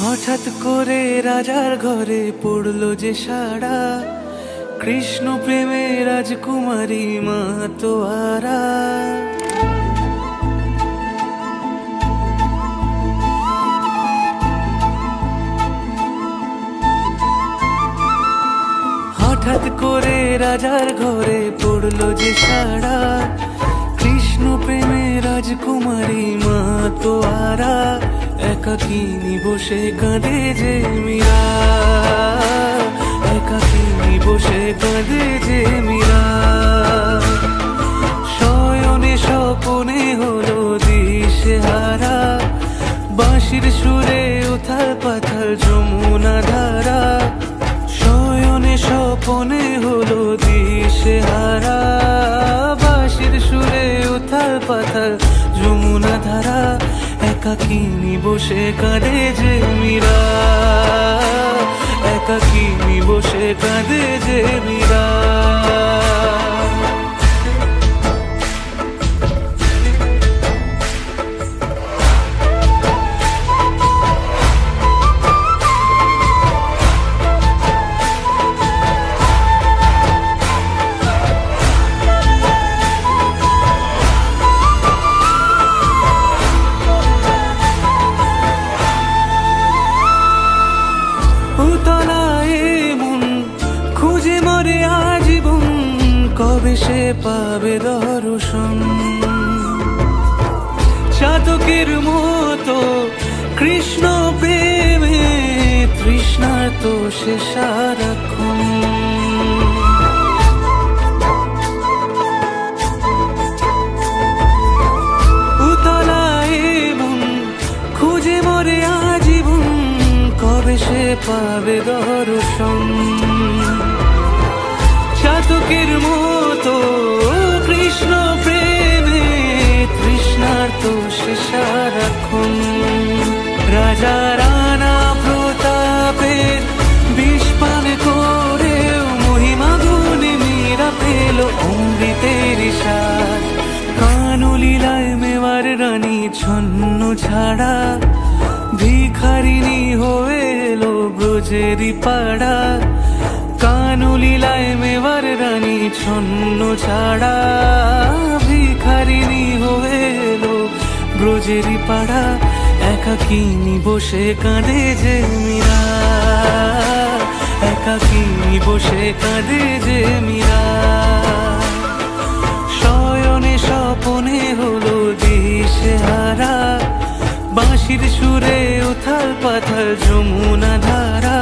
হঠাৎ করে রাজার ঘরে পড়লো যে সাড়া, কৃষ্ণ প্রেমে রাজকুমারী মাতোয়ারা। হঠাৎ করে রাজার ঘরে পড়লো যে সাড়া, কৃষ্ণ প্রেমে রাজকুমারী মাতোয়ারা। একাকিনী বসে কাঁদে যে মীরা, একাকিনী বসে কাঁদে যে মীরা। শয়নে স্বপনে হলো দিশেহারা, বাঁশির সুরে উথাল পাথাল যমুনা ধারা। শয়নে স্বপনে হলো দিশেহারা, বাঁশির সুরে উথাল পাথাল যমুনা ধারা। একাকিনী বসে কাঁদে যে মীরা, একাকিনী বসে কাঁদে যে মীরা। খুঁজে মরে আজীবন, কবে সে পাবে দর্শন। চাতকের মতো কৃষ্ণ প্রেমে তৃষ্ণার্ত সে সারাক্ষণ। উতলায় মন খুঁজে মরে আজীবন, কবে সে পাবে দর্শন। চাতকের মতো কৃষ্ণ প্রেমে তৃষ্ণার্ত সে সারাক্ষণ। রাজা রানা প্রতাপের বিষ পান করে মহিমা গুণে মীরা পেল অমৃতের স্বাদ। কানলীলায় মেওয়ার রানী ছন্ন ছাড়া, ভিখারিনী হয়ে এলো ব্রজেরই পাড়া। কানলীলায় মেওয়ার রানী ছন্ন ছাড়া, ভিখারিনী হয়ে এলো ব্রজেরই পাড়া। একাকিনী বসে কাঁদে যে মীরা, একাকিনী বসে কাঁদে যে মীরা। শয়নে স্বপনে হলো দিশেহারা, বাঁশির সুরে উথাল পাথাল যমুনা ধারা।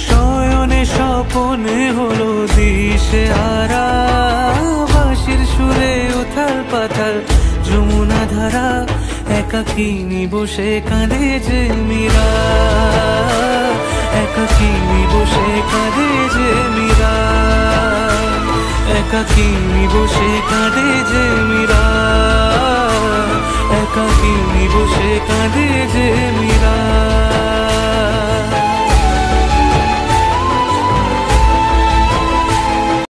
শয়নে স্বপনে হলো দিশেহারা, বাঁশির সুরে উথাল পাথাল যমুনা ধারা। একাকিনী বসে কাঁদে যে মীরা, একাকিনী বসে কাঁদে যে মীরা, একাকিনী বসে কাঁদে যে মীরা, একাকিনী বসে কাঁদে যে মীরা।